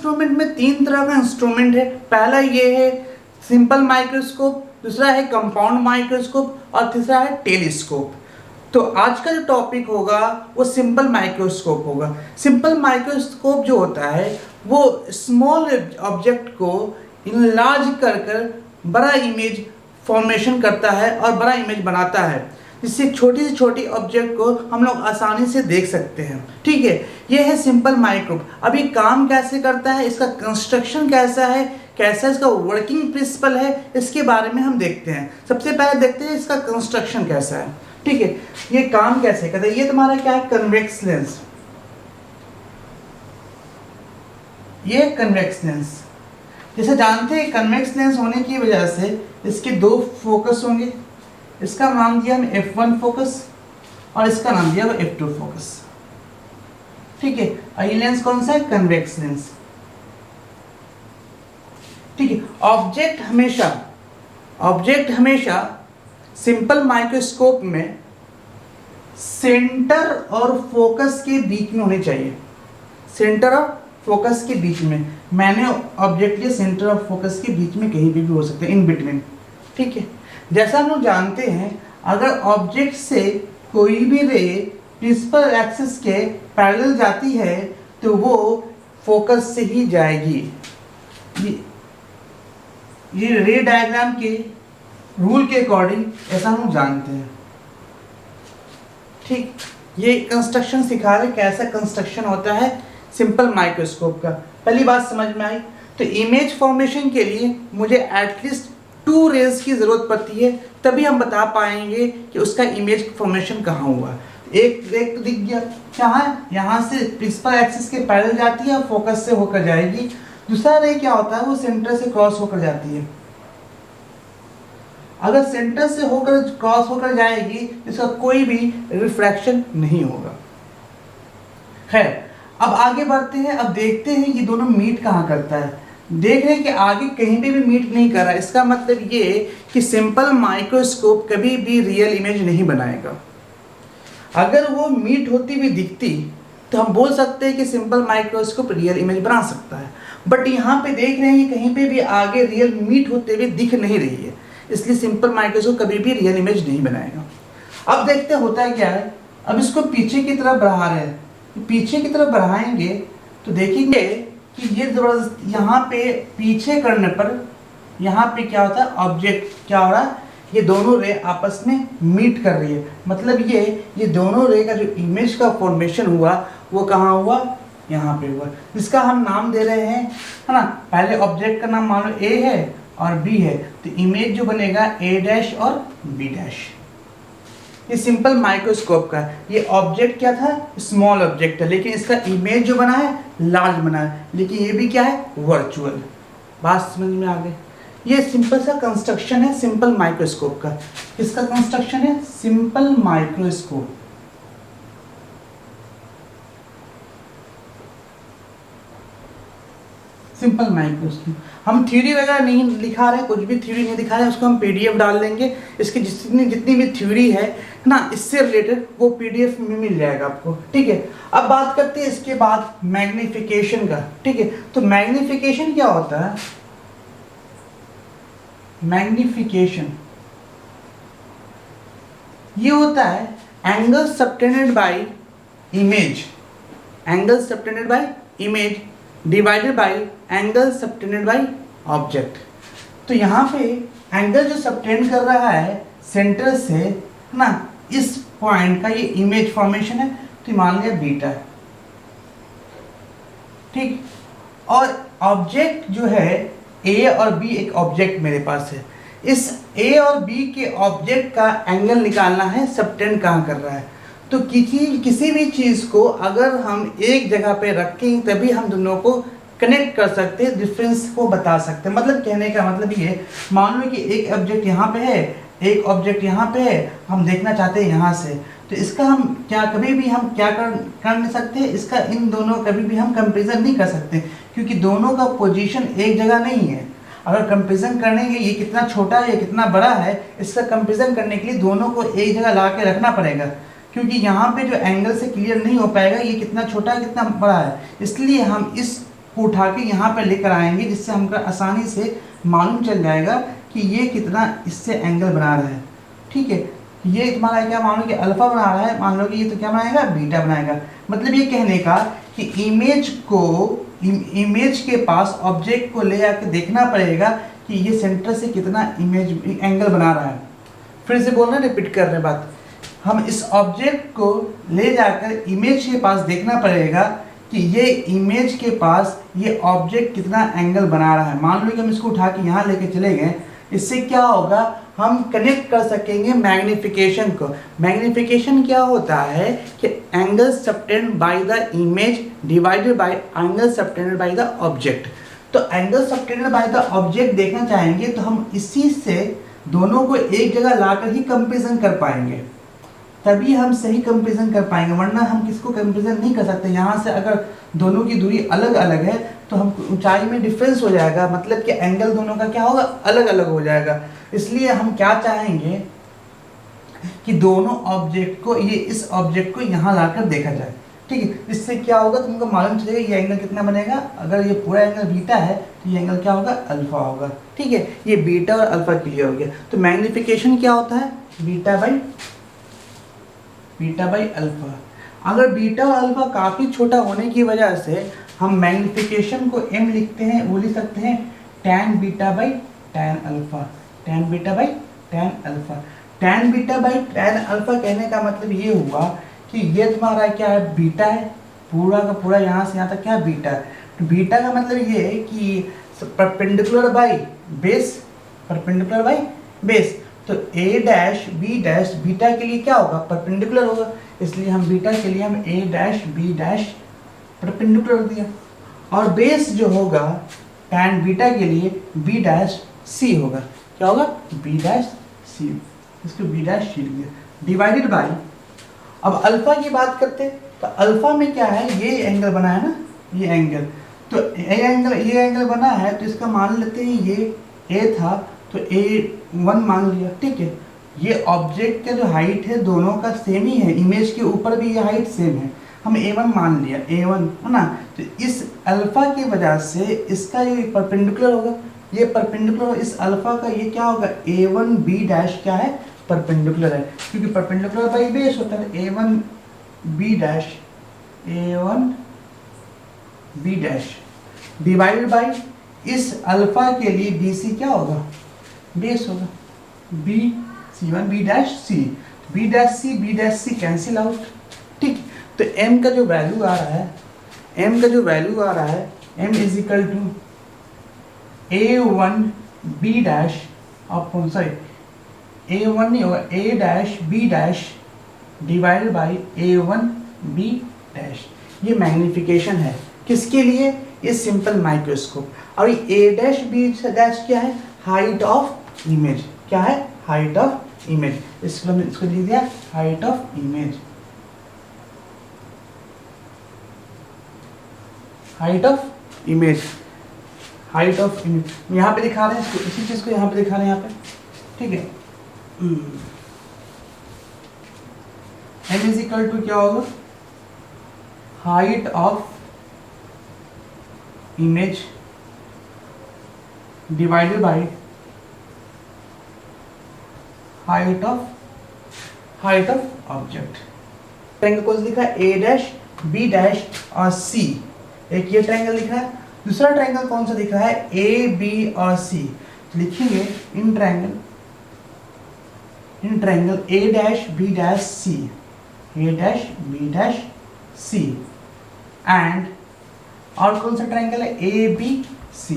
Instrument में तीन तरह का इंस्ट्रूमेंट है। पहला ये है सिंपल माइक्रोस्कोप, दूसरा है कंपाउंड माइक्रोस्कोप और तीसरा है टेलीस्कोप। तो आज का जो टॉपिक होगा वो सिंपल माइक्रोस्कोप होगा। सिंपल माइक्रोस्कोप जो होता है वो स्मॉल ऑब्जेक्ट को इनलार्ज कर बड़ा इमेज फॉर्मेशन करता है और बड़ा इमेज बनाता है, जिससे छोटी से छोटी ऑब्जेक्ट को हम लोग आसानी से देख सकते हैं। ठीक है, ये है सिंपल माइक्रोस्कोप। अब ये काम कैसे करता है, इसका कंस्ट्रक्शन कैसा है, कैसा इसका वर्किंग प्रिंसिपल है, इसके बारे में हम देखते हैं। सबसे पहले देखते हैं इसका कंस्ट्रक्शन कैसा है। ठीक है, ये काम कैसे करता है। ये तुम्हारा क्या है, कन्वेक्स लेंस। ये कन्वेक्स लेंस, जैसे जानते हैं कन्वेक्स लेंस होने की वजह से इसके दो फोकस होंगे। इसका नाम दिया हम F1 फोकस और इसका नाम दिया F2 फोकस। ठीक है, और ये लेंस कौन सा है, कन्वेक्स लेंस। ठीक है, ऑब्जेक्ट हमेशा सिंपल माइक्रोस्कोप में सेंटर और फोकस के बीच में होनी चाहिए। सेंटर और फोकस के बीच में, मैंने ऑब्जेक्ट के सेंटर और फोकस के बीच में कहीं भी हो सकते हैं, इन बिटवीन। ठीक है, जैसा हम लोग जानते हैं अगर ऑब्जेक्ट से कोई भी रे प्रिंसिपल एक्सिस के पैरेलल जाती है तो वो फोकस से ही जाएगी। ये रे डायग्राम के रूल के अकॉर्डिंग ऐसा हम जानते हैं। ठीक, ये कंस्ट्रक्शन सिखा रहे कैसा कंस्ट्रक्शन होता है सिंपल माइक्रोस्कोप का। पहली बात समझ में आई। तो इमेज फॉर्मेशन के लिए मुझे एटलीस्ट 2 रेज की ज़रूरत पड़ती है, तभी हम बता पाएंगे कि उसका इमेज फॉर्मेशन कहाँ हुआ। एक रे तो दिख गया, कहाँ, यहाँ से प्रिंसिपल एक्सिस के पैरेलल जाती है और फोकस से होकर जाएगी। दूसरा रे क्या होता है, वो सेंटर से क्रॉस होकर जाती है। अगर सेंटर से होकर क्रॉस होकर जाएगी इसका कोई भी रिफ्रैक्शन नहीं होगा। खैर, अब आगे बढ़ते हैं। अब देखते हैं ये दोनों मीट कहाँ करता है। देख रहे हैं कि आगे कहीं पे भी मीट नहीं कर रहा। इसका मतलब ये कि सिंपल माइक्रोस्कोप कभी भी रियल इमेज नहीं बनाएगा। अगर वो मीट होती हुई दिखती तो हम बोल सकते हैं कि सिंपल माइक्रोस्कोप रियल इमेज बना सकता है, बट यहाँ पे देख रहे हैं कि कहीं पे भी आगे रियल मीट होते हुए दिख नहीं रही है, इसलिए सिंपल माइक्रोस्कोप कभी भी रियल इमेज नहीं बनाएगा। अब देखते होता है क्या है। अब इसको पीछे की तरफ बढ़ा रहे हैं, पीछे की तरफ बढ़ाएंगे तो देखेंगे कि ये जबरदस्त यहाँ पे पीछे करने पर यहाँ पे क्या होता है, ऑब्जेक्ट क्या हो रहा है, ये दोनों रे आपस में मीट कर रही है। मतलब ये दोनों रे का जो इमेज का फॉर्मेशन हुआ वो कहाँ हुआ, यहाँ पे हुआ, जिसका हम नाम दे रहे हैं, है ना। पहले ऑब्जेक्ट का नाम मान लो ए है और बी है, तो इमेज जो बनेगा ए डैश और बी डैश। ये सिंपल माइक्रोस्कोप का, ये ऑब्जेक्ट क्या था, स्मॉल ऑब्जेक्ट है, लेकिन इसका इमेज जो बना है लार्ज बना है, लेकिन ये भी क्या है, वर्चुअल। बात समझ में आ गई। ये सिंपल सा कंस्ट्रक्शन है सिंपल माइक्रोस्कोप का। किसका कंस्ट्रक्शन है, सिंपल माइक्रोस्कोप। Simple microscope. हम थ्योरी वगैरह नहीं लिखा रहे, कुछ भी थ्योरी नहीं दिखा रहे, उसको हम PDF डाल देंगे। इसकी जितनी भी थ्योरी है ना, इससे रिलेटेड वो PDF में मिल जाएगा आपको। ठीक है, अब बात करते हैं इसके बाद मैग्नीफिकेशन का। ठीक है, तो मैग्नीफिकेशन क्या होता है, मैग्नीफिकेशन ये होता है angle subtended bye image, angle subtended bye image divided by angle subtended by object. तो यहाँ पे एंगल जो सबटेंड कर रहा है सेंटर से, है ना, इस पॉइंट का ये इमेज फॉर्मेशन है, तो मान लिया बीटा है। ठीक, और ऑब्जेक्ट जो है ए और बी, एक ऑब्जेक्ट मेरे पास है, इस ए और बी के ऑब्जेक्ट का एंगल निकालना है, सबटेंड कहाँ कर रहा है। तो किसी भी चीज़ को अगर हम एक जगह पे रखें तभी हम दोनों को कनेक्ट कर सकते हैं, डिफरेंस को बता सकते हैं। मतलब कहने का मतलब ये, मान लो कि एक ऑब्जेक्ट यहाँ पे है, एक ऑब्जेक्ट यहाँ पे है, हम देखना चाहते हैं यहाँ से, तो इसका हम क्या कभी भी हम क्या कर नहीं सकते, इसका इन दोनों कभी भी हम कंपेरिजन नहीं कर सकते, क्योंकि दोनों का पोजीशन एक जगह नहीं है। अगर कंपेरिजन करने के ये कितना छोटा है, ये कितना बड़ा है, इसका कंपेरिजन करने के लिए दोनों को एक जगह ला के रखना पड़ेगा, क्योंकि यहाँ पे जो एंगल से क्लियर नहीं हो पाएगा ये कितना छोटा है कितना बड़ा है। इसलिए हम इस को उठा के यहाँ पे लेकर आएंगे, जिससे हमको आसानी से मालूम चल जाएगा कि ये कितना इससे एंगल बना रहा है। ठीक है, ये तुम्हारा क्या, मान लो कि अल्फा बना रहा है, मान लो कि ये तो क्या बनाएगा, बीटा बनाएगा। मतलब ये कहने का कि इमेज के पास ऑब्जेक्ट को ले आकर देखना पड़ेगा कि ये सेंटर से कितना इमेज एंगल बना रहा है। फिर से बोलना, रिपीट कर रहे बात, हम इस ऑब्जेक्ट को ले जाकर इमेज के पास देखना पड़ेगा कि ये इमेज के पास ये ऑब्जेक्ट कितना एंगल बना रहा है। मान लो कि हम इसको उठा के यहाँ लेके चले गए, इससे क्या होगा, हम कनेक्ट कर सकेंगे मैग्नीफिकेशन को। मैग्नीफिकेशन क्या होता है कि angle subtend by the image divided by angle subtended by the object. तो angle subtended by the object देखना चाहेंगे तो हम इसी से दोनों को एक जगह लाकर ही कंपेरिजन कर पाएंगे, तभी हम सही कंपेरिजन कर पाएंगे, वरना हम किसको कंपेरिजन नहीं कर सकते। यहाँ से अगर दोनों की दूरी अलग अलग है तो हम ऊंचाई में डिफरेंस हो जाएगा, मतलब कि एंगल दोनों का क्या होगा, अलग अलग हो जाएगा। इसलिए हम क्या चाहेंगे कि दोनों ऑब्जेक्ट को, ये इस ऑब्जेक्ट को यहाँ लाकर देखा जाए। ठीक है, इससे क्या होगा, तुमको मालूम चलेगा ये एंगल कितना बनेगा। अगर ये पूरा एंगल बीटा है तो ये एंगल क्या होगा, अल्फा होगा। ठीक है, ये बीटा और अल्फा क्लियर हो गया। तो मैग्नीफिकेशन क्या होता है, बीटा बाई अल्फा। अगर बीटा और अल्फा काफ़ी छोटा होने की वजह से हम मैग्नीफिकेशन को m लिखते हैं, वो लिख सकते हैं tan beta by tan alpha, tan beta by tan alpha. tan beta by tan alpha कहने का मतलब ये हुआ कि ये तुम्हारा क्या है, बीटा है, पूरा का पूरा यहाँ से यहाँ तक क्या है, बीटा है। तो बीटा का मतलब ये है कि perpendicular by base, perpendicular by base. तो a dash b dash beta के लिए क्या होगा, परपेंडिकुलर होगा, इसलिए हम बीटा के लिए हम a dash b dash perpendicular दिया। और बेस जो होगा tan बीटा के लिए b डैश c होगा, क्या होगा, b डैश c, इसको b डैश c दिया, डिवाइडेड बाई। अब अल्फा की बात करते हैं तो अल्फा में क्या है, ये एंगल बना है ना, ये एंगल, तो ये एंगल बना है, तो इसका मान लेते हैं ये a था तो a1 मान लिया। ठीक है, ये ऑब्जेक्ट का जो हाइट है दोनों का सेम ही है, इमेज के ऊपर भी ये हाइट सेम है, हम a1 मान लिया, a1 है ना। तो इस अल्फा की वजह से इसका ये परपेंडिकुलर होगा, ये परपेंडिकुलर, इस अल्फा का ये क्या होगा, a1 b डैश क्या है, परपेंडिकुलर है, क्योंकि परपेंडिकुलर बाई बेस होता है। a1 b dash divided by इस अल्फा के लिए bc क्या होगा, बेस होगा, c1 b dash c cancel out. ठीक, तो m का जो वैल्यू आ रहा है, m is equal to a1 b dash upon, sorry a1 नहीं होगा, a dash b dash divided by a1 b dash. ये मैग्नीफिकेशन है किसके लिए, ये सिंपल माइक्रोस्कोप। और ये a डैश b डैश क्या है, हाइट ऑफ इमेज, क्या है, हाइट ऑफ इमेज। इसको लिख दिया height of image, height of image, height of image यहाँ पे दिखा रहे हैं, इसी चीज को यहाँ पे दिखा रहे हैं यहाँ पे। ठीक है, m इज इक्वल टू क्या होगा, height of image divided by height of object. Triangle कौन सा दिख रहा है, a डैश b डैश और c, एक ये ट्रायंगल दिख रहा है। दूसरा ट्रायंगल कौन सा दिख रहा है, a b और c। तो लिखेंगे in triangle a dash b dash c, a dash b dash c, and और कौन सा ट्रायंगल है, a b c।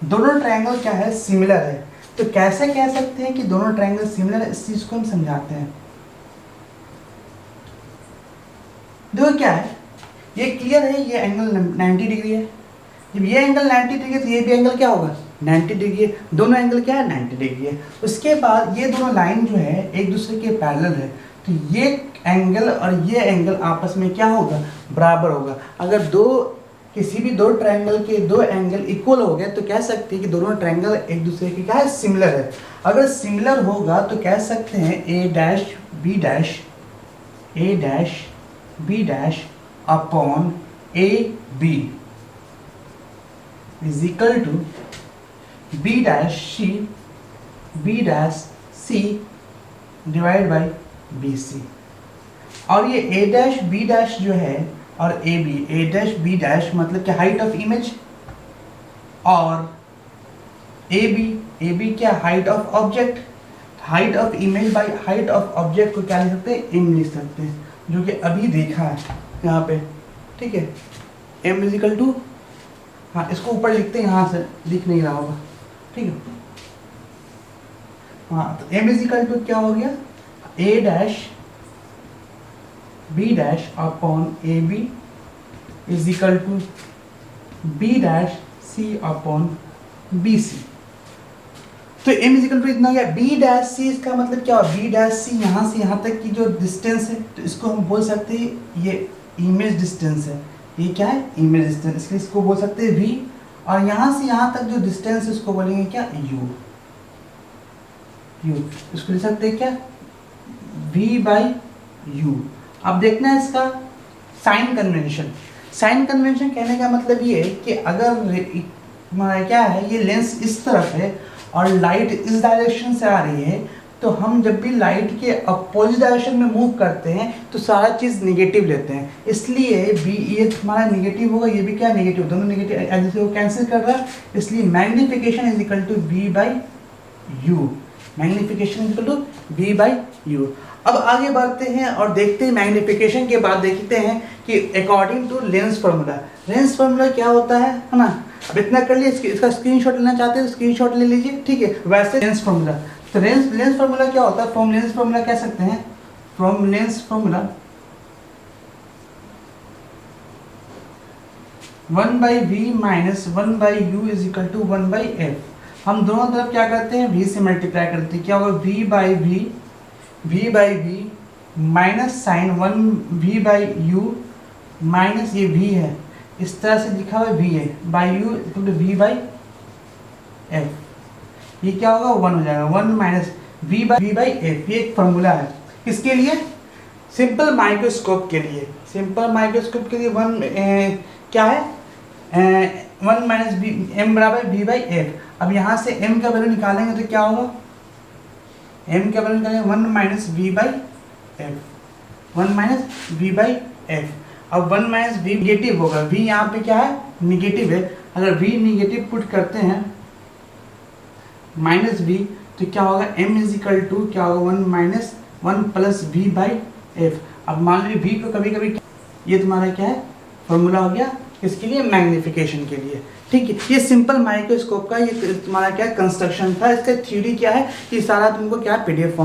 दोनों ट्रायंगल क्या है, सिमिलर है। तो कैसे कह सकते हैं कि दोनों ट्रायंगल सिमिलर है, इस चीज को हम समझाते हैं। देखो क्या है, ये क्लियर है, ये एंगल 90 डिग्री है। जब ये एंगल 90 डिग्री है तो ये भी एंगल क्या होगा, 90 डिग्री है। दोनों एंगल क्या है, 90 डिग्री है। उसके बाद ये दोनों लाइन जो है एक दूसरे के पैरेलल है, तो ये एंगल और ये एंगल आपस में क्या होगा, बराबर होगा। अगर किसी भी दो ट्रायंगल के दो एंगल इक्वल हो गए तो कह सकते हैं कि दोनों ट्रायंगल एक दूसरे के क्या है, सिमिलर है। अगर सिमिलर होगा तो कह सकते हैं a dash b dash upon A B is equal to B dash C divide by B C. और ये ए डैश बी डैश जो है और ए डैश बी डैश मतलब कि हाइट ऑफ इमेज, और ए बी क्या height of object. Height of image by height of object को क्या लिख सकते हैं, एम लिख सकते हैं, जो कि अभी देखा है यहाँ पे, ठीक है। एम इजिकल टू, हाँ इसको ऊपर लिखते हैं, यहाँ से दिख नहीं रहा होगा, ठीक है। हाँ तो एम इजिकल टू क्या हो गया, A dash B dash upon A B is equal to B dash C upon B C. तो m इजिकल टू इतना हो गया, बी डैश सी इसका मतलब क्या हो, बी डैश सी यहाँ से यहाँ तक की जो डिस्टेंस है, तो इसको हम बोल सकते हैं ये इमेज डिस्टेंस है। ये क्या है, इमेज डिस्टेंस, इसलिए इसको बोल सकते हैं v। और यहाँ से यहाँ तक जो डिस्टेंस है उसको बोलेंगे क्या, u। इसको लिख सकते हैं क्या, v बाई u। अब देखना है इसका साइन कन्वेंशन। साइन कन्वेंशन कहने का मतलब ये है कि अगर क्या है, ये लेंस इस तरफ है और लाइट इस डायरेक्शन से आ रही है, तो हम जब भी लाइट के अपोजिट डायरेक्शन में मूव करते हैं तो सारा चीज़ निगेटिव लेते हैं। इसलिए बी ये हमारा निगेटिव होगा, ये भी क्या निगेटिव, दोनों निगेटिव ऐसे वो कैंसिल कर रहा है। इसलिए magnification is equal to V by U. Magnification is equal to V by U. अब आगे बढ़ते हैं और देखते हैं मैग्नीफिकेशन के बाद देखते हैं कि according to lens formula. Lens formula क्या होता है ना। अब इतना कर लिए, इसका स्क्रीनशॉट लेना चाहते हैं तो स्क्रीनशॉट ले लीजिए, ठीक है। वैसे लेंस फार्मूला, तो लेंस फार्मूला क्या होता है, फ्रॉम लेंस फार्मूला कह सकते हैं, from lens formula 1/v minus 1/u is equal to 1/f। हम दोनों तरफ क्या करते हैं, v से मल्टीप्लाई करते हैं, क्या होगा, v by v minus sign 1v/u minus ये v है, इस तरह से लिखा हुआ v है, by u equal to v/f। ये क्या होगा, 1 हो जाएगा, 1 माइनस v/f। ये एक फॉर्मूला है किसके लिए, सिंपल माइक्रोस्कोप के लिए। सिंपल माइक्रोस्कोप के लिए क्या है, 1 माइनस m बराबर v/f। अब यहाँ से m का वैल्यू निकालेंगे तो क्या होगा, m का वैल्यू निकालेंगे 1 माइनस v/f, 1 माइनस v/f। अब 1 माइनस v निगेटिव होगा, v यहाँ पे क्या है, निगेटिव है। अगर v निगेटिव पुट करते हैं माइनस v, तो क्या होगा, m इज इक्वल टू क्या होगा, 1 माइनस 1 प्लस v/f। अब मान लीजिए v को कभी कभी, ये तुम्हारा क्या है, फॉर्मूला हो गया इसके लिए, मैग्नीफिकेशन के लिए, ठीक है। ये सिंपल माइक्रोस्कोप का ये तुम्हारा क्या कंस्ट्रक्शन था। इसका थ्योरी क्या है, ये सारा तुमको क्या PDF